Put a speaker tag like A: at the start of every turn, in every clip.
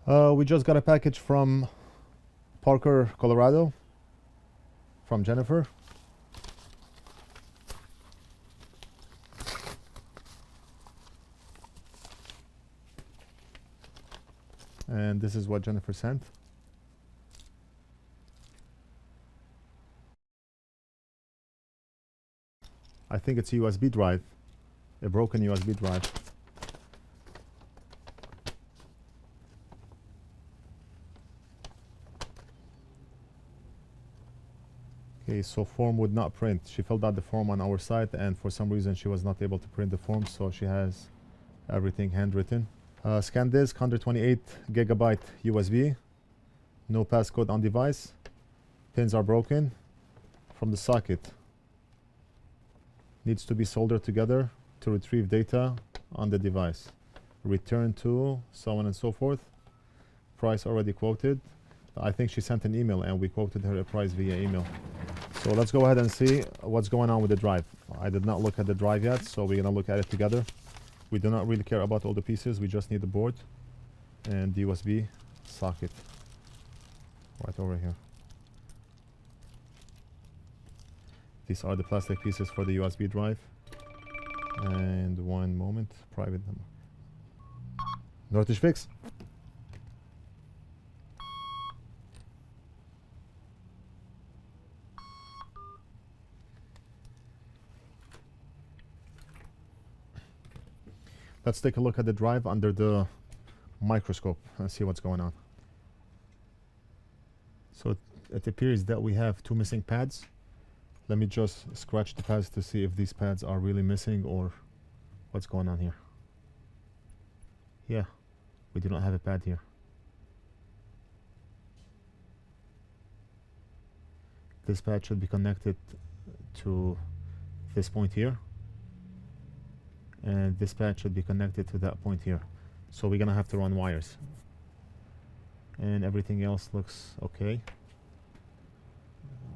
A: We just got a package from Parker, Colorado, from Jennifer. And this is what Jennifer sent. I think it's a USB drive, a broken USB drive. Okay, so form would not print. She filled out the form on our site, and for some reason she was not able to print the form, so she has everything handwritten. Scandisk, 128 gigabyte USB, no passcode on device. Pins are broken from the socket. Needs to be soldered together to retrieve data on the device. Return to, so on and so forth. Price already quoted. I think she sent an email and we quoted her a price via email. So let's go ahead and see what's going on with the drive. I did not look at the drive yet, so we're gonna look at it together. We do not really care about all the pieces, we just need the board and the USB socket right over here. These are the plastic pieces for the USB drive. And one moment, private number. NorthridgeFix. Let's take a look at the drive under the microscope and see what's going on. So it appears that we have two missing pads. Let me just scratch the pads to see if these pads are really missing or what's going on here. Yeah, we do not have a pad here. This pad should be connected to this point here, and this pad should be connected to that point here. So we're gonna have to run wires, and everything else looks okay.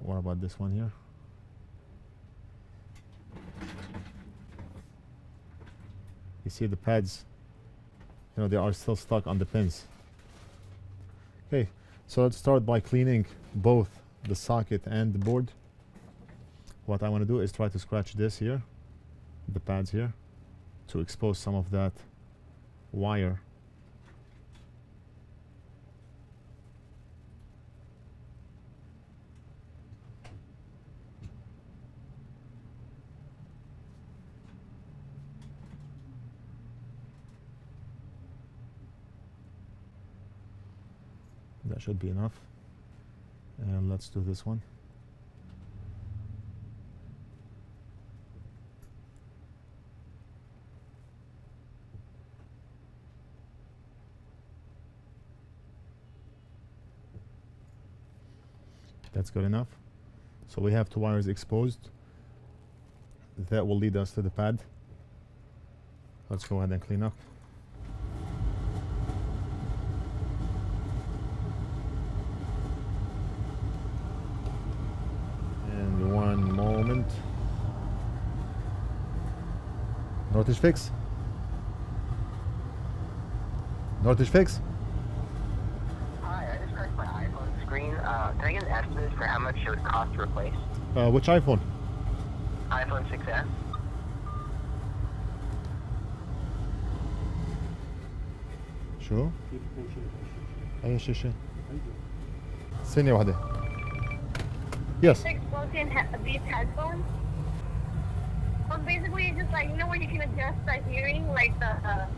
A: What about this one here? You see the pads, you know, they are still stuck on the pins. Okay, so let's start by cleaning both the socket and the board. What I want to do is try to scratch this here, the pads here, to expose some of that wire. That should be enough. And let's do this one. That's good enough. So we have two wires exposed. That will lead us to the pad. Let's go ahead and clean up. And one moment. NorthridgeFix? NorthridgeFix?
B: Hi, I just cracked my iPhone screen. Can I get an estimate for how much it would cost to replace?
A: Which iPhone?
B: iPhone 6s.
A: شو؟ أي شاشة؟ ثانية واحدة. Yes.
C: Exposing these headphones. Well, basically, it's just like, you know, where you can adjust the hearing, like the.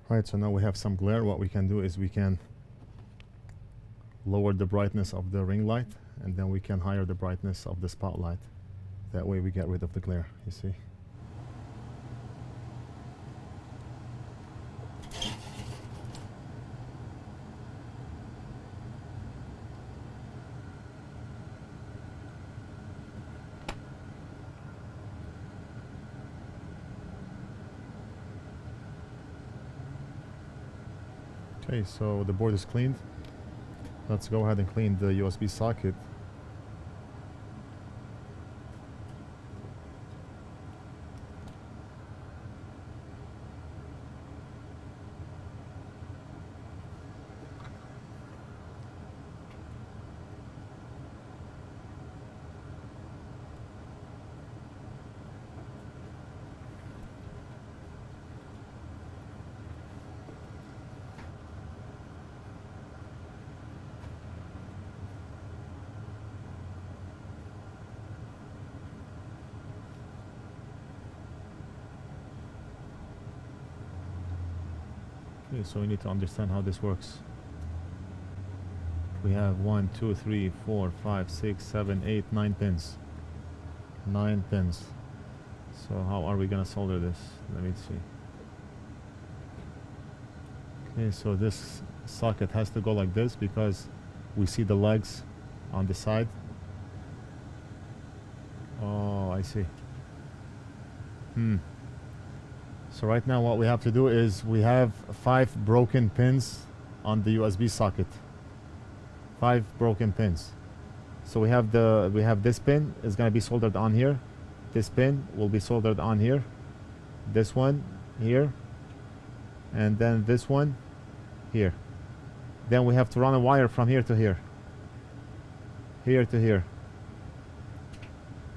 A: Right, so now we have some glare. What we can do is we can lower the brightness of the ring light, and then we can higher the brightness of the spotlight. That way we get rid of the glare, you see. Okay, so the board is cleaned. Let's go ahead and clean the USB socket. Okay, so we need to understand how this works. We have 1, 2, 3, 4, 5, 6, 7, 8, 9 pins. 9 pins. So how are we gonna solder this? Let me see. Okay, so this socket has to go like this because we see the legs on the side. Oh, I see. So right now what we have to do is we have 5 broken pins on the USB socket. 5 broken pins. So we have this pin is going to be soldered on here. This pin will be soldered on here. This one here. And then this one here. Then we have to run a wire from here to here. Here to here.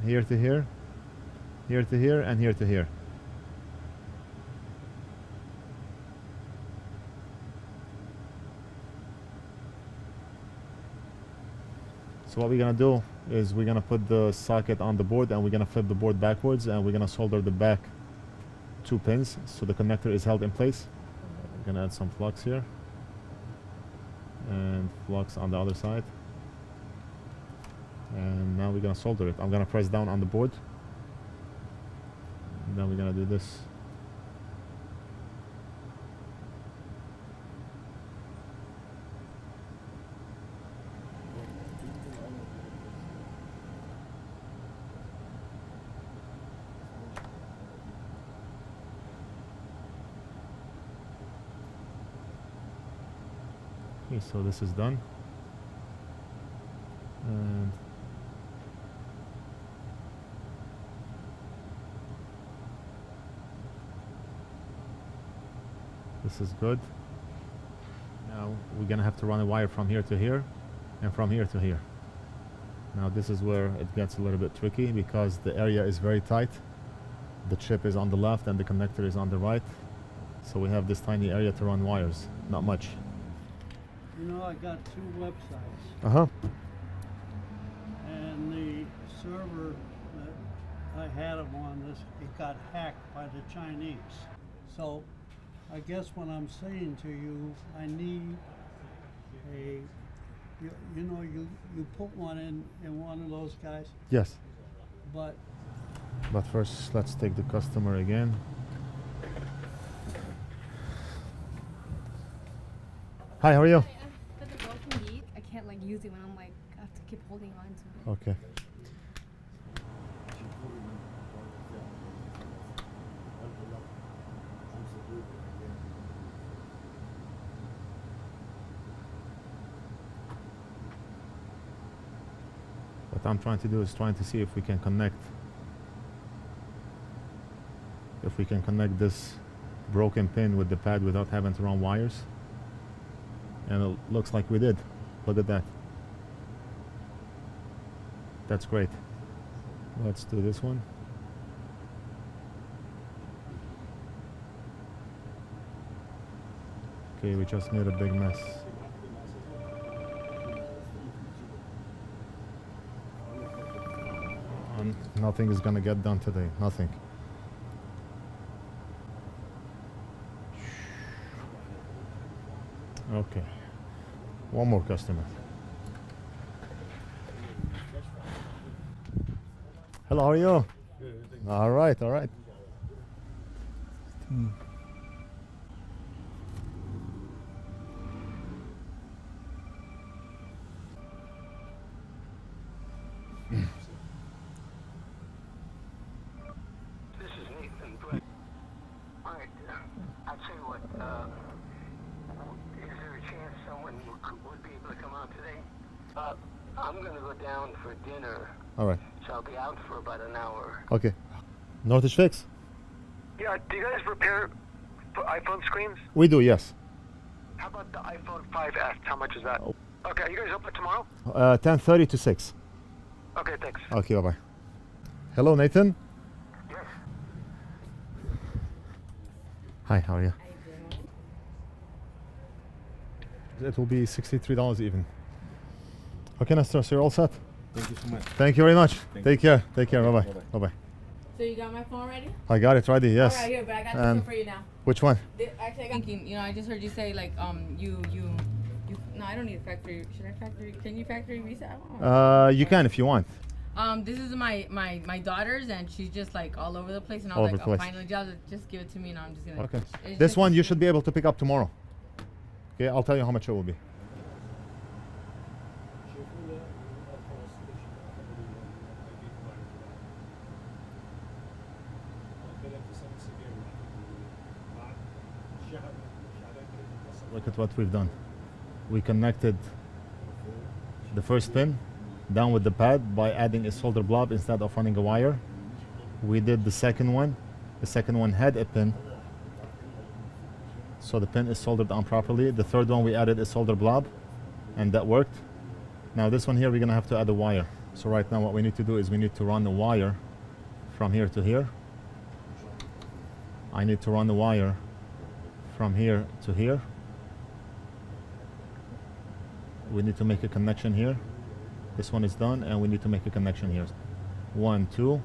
A: Here to here. Here to here and here to here. So what we're gonna do is we're gonna put the socket on the board and we're gonna flip the board backwards and we're gonna solder the back 2 pins so the connector is held in place. We're gonna add some flux here and flux on the other side. And now we're gonna solder it. I'm gonna press down on the board. And then we're gonna do this. Okay, so this is done. And this is good. Now we're gonna have to run a wire from here to here and from here to here. Now this is where it gets a little bit tricky because the area is very tight. The chip is on the left and the connector is on the right. So we have this tiny area to run wires, not much.
D: You know, I got 2 websites,
A: Uh-huh.
D: and the server that I had them on, it got hacked by the Chinese. So I guess what I'm saying to you, I need you put one in one of those guys,
A: Yes.
D: but
A: But first let's take the customer again. Hi, how are you?
E: For the broken bead, I can't like use it when I'm like I have to keep holding on to it.
A: Okay. What I'm trying to do is trying to see if we can connect this broken pin with the pad without having to run wires. And it looks like we did. Look at that. That's great. Let's do this one. Okay, we just made a big mess. Nothing is gonna get done today. Nothing. Okay. One more customer. Hello, how are you? Good. All right, all right.
B: This is Nathan, but alright, I'll tell you what, is there a chance someone would be able to come out today? I'm gonna go down for dinner,
A: All right.
B: so I'll be out for about an hour.
A: Okay. NorthridgeFix?
F: Yeah, do you guys repair iPhone screens?
A: We do, yes.
F: How about the iPhone 5S? How much is that?
A: Oh.
F: Okay, are you guys open tomorrow?
A: 10:30 to 6.
F: Okay, thanks.
A: Okay, bye-bye. Hello, Nathan.
B: Yes.
A: Hi, how are you? It will be $63 even. Okay, Nestor, so you're all set?
G: Thank you so much.
A: Thank you very much.
G: Thank
A: Take care. Take care.
G: Okay,
A: Bye-bye.
G: bye-bye.
A: Bye-bye.
G: So you got my phone ready?
A: I got it ready, yes.
G: All right, here, but I got this
A: And
G: one for you now.
A: which one?
G: Actually, I got thinking, you know, I just heard you say like, you. No, I don't need a factory. Should I factory? Can you factory reset?
A: You can if you want.
G: This is my daughter's, and she's just like all over the place, and I
A: All
G: was
A: over
G: like,
A: the
G: oh,
A: place.
G: finally, just give it to me, and I'm just gonna.
A: Okay.
G: It's
A: This
G: just-
A: one you should be able to pick up tomorrow. Okay, I'll tell you how much it will be. Look at what we've done. We connected the first pin down with the pad by adding a solder blob instead of running a wire. We did the second one. The second one had a pin, so the pin is soldered on properly. The third one we added a solder blob, and that worked. Now this one here we're gonna have to add a wire. So right now what we need to do is we need to run the wire from here to here. I need to run the wire from here to here. We need to make a connection here. This one is done, and we need to make a connection here. 1, 2,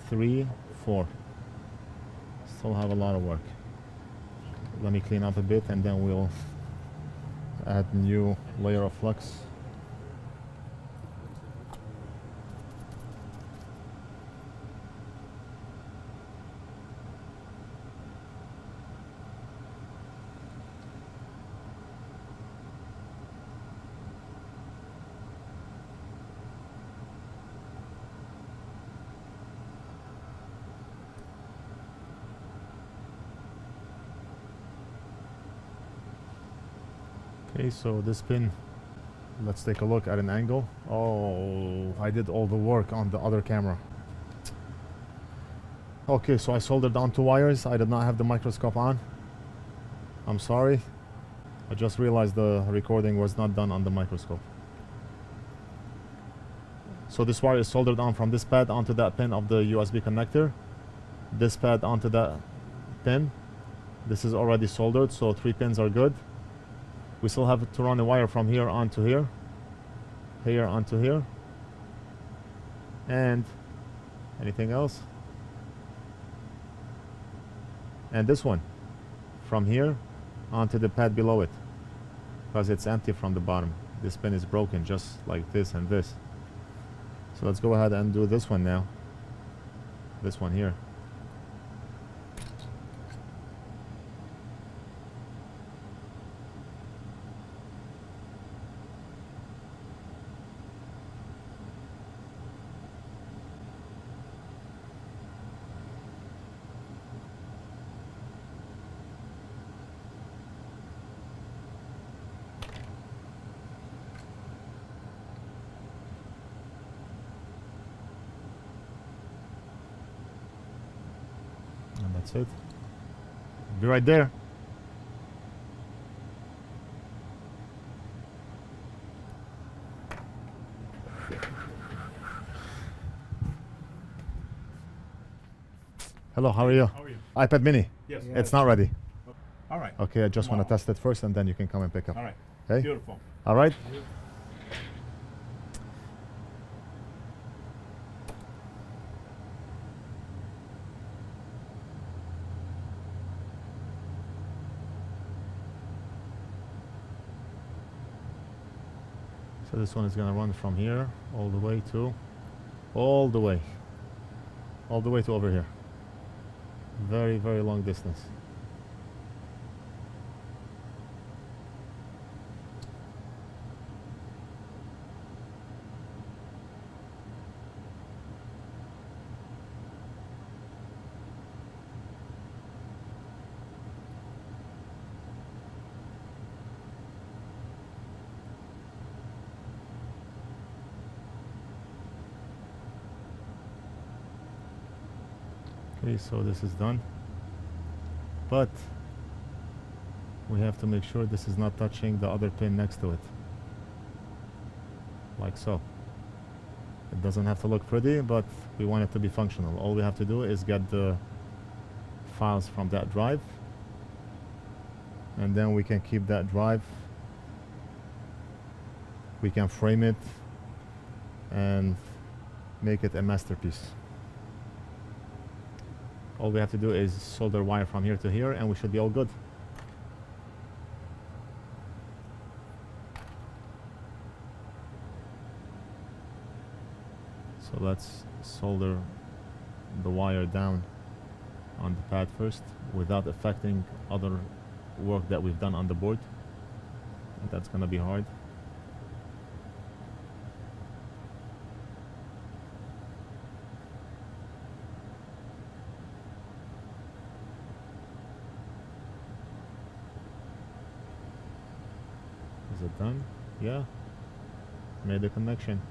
A: 3, 4. Still have a lot of work. Let me clean up a bit, and then we'll add new layer of flux. Okay, so this pin, let's take a look at an angle. Oh, I did all the work on the other camera. Okay, so I soldered down 2 wires. I did not have the microscope on. I'm sorry. I just realized the recording was not done on the microscope. So this wire is soldered on from this pad onto that pin of the USB connector. This pad onto that pin. This is already soldered, so 3 pins are good. We still have to run a wire from here onto here, here onto here, and anything else? And this one from here onto the pad below it, because it's empty from the bottom. This pin is broken, just like this and this. So let's go ahead and do this one now. This one here. And that's it. Be right there. Hello, how are you?
H: How are you?
A: iPad mini.
H: Yes.
A: It's not ready.
H: All right.
A: Okay, I just want to
H: Tomorrow.
A: test it first, and then you can come and pick up.
H: All right.
A: Okay?
H: Beautiful.
A: All right? So this one is going to run from here all the way to all the way to over here. Very, very long distance. Okay, so this is done, but we have to make sure this is not touching the other pin next to it, like so. It doesn't have to look pretty, but we want it to be functional. All we have to do is get the files from that drive, and then we can keep that drive, we can frame it and make it a masterpiece. All we have to do is solder wire from here to here and we should be all good. So let's solder the wire down on the pad first without affecting other work that we've done on the board. And that's gonna be hard. Is it done? Yeah. Made a connection.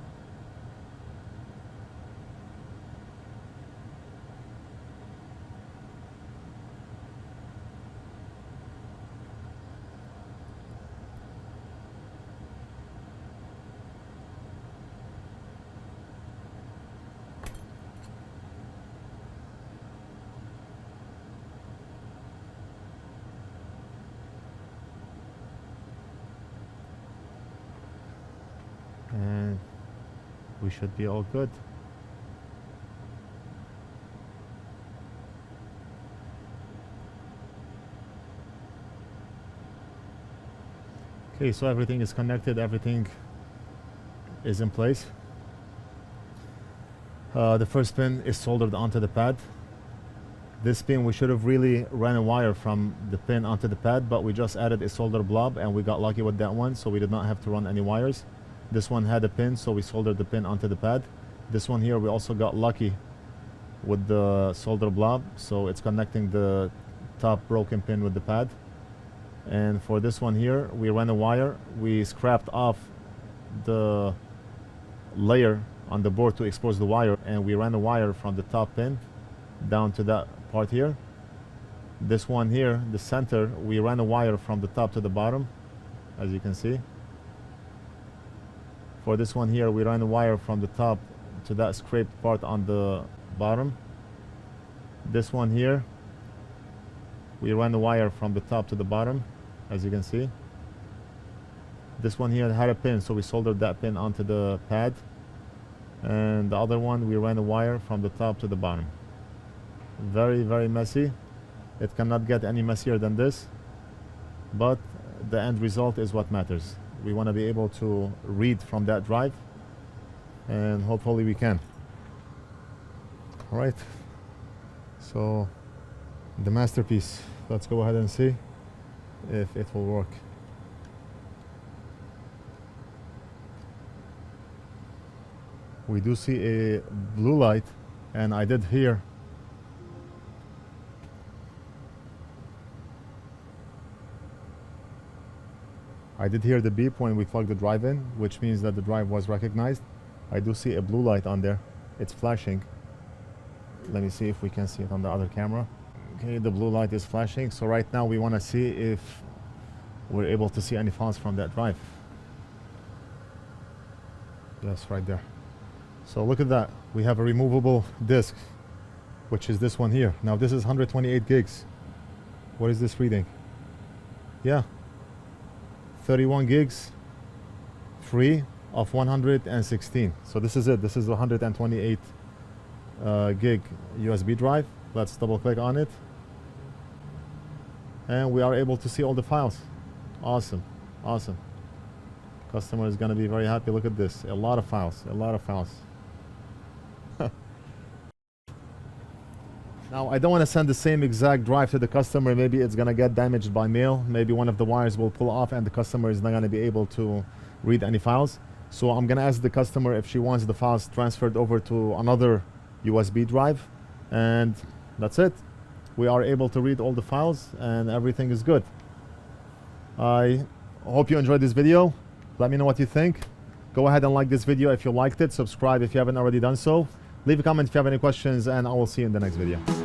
A: And we should be all good. Okay, so everything is connected, everything is in place. The first pin is soldered onto the pad. This pin, we should have really ran a wire from the pin onto the pad, but we just added a solder blob and we got lucky with that one, so we did not have to run any wires. This one had a pin, so we soldered the pin onto the pad. This one here, we also got lucky with the solder blob, so it's connecting the top broken pin with the pad. And for this one here, we ran a wire. We scrapped off the layer on the board to expose the wire, and we ran a wire from the top pin down to that part here. This one here, the center, we ran a wire from the top to the bottom, as you can see. For this one here, we ran a wire from the top to that scraped part on the bottom. This one here, we ran the wire from the top to the bottom, as you can see. This one here had a pin, so we soldered that pin onto the pad. And the other one, we ran a wire from the top to the bottom. Very, very messy. It cannot get any messier than this, but the end result is what matters. We want to be able to read from that drive, and hopefully we can. All right, so the masterpiece, let's go ahead and see if it will work. We do see a blue light, and I did hear the beep when we plugged the drive in, which means that the drive was recognized. I do see a blue light on there. It's flashing. Let me see if we can see it on the other camera. Okay, the blue light is flashing. So right now we want to see if we're able to see any files from that drive. Yes, right there. So look at that. We have a removable disk, which is this one here. Now this is 128 gigs. What is this reading? Yeah. 31 gigs free of 116. So this is it. This is the 128 gig USB drive. Let's double click on it. And we are able to see all the files. Awesome. Awesome. Customer is going to be very happy. Look at this. A lot of files. A lot of files. Now, I don't want to send the same exact drive to the customer. Maybe it's going to get damaged by mail. Maybe one of the wires will pull off and the customer is not going to be able to read any files. So I'm going to ask the customer if she wants the files transferred over to another USB drive. And that's it. We are able to read all the files and everything is good. I hope you enjoyed this video. Let me know what you think. Go ahead and like this video if you liked it. Subscribe if you haven't already done so. Leave a comment if you have any questions, and I will see you in the next video.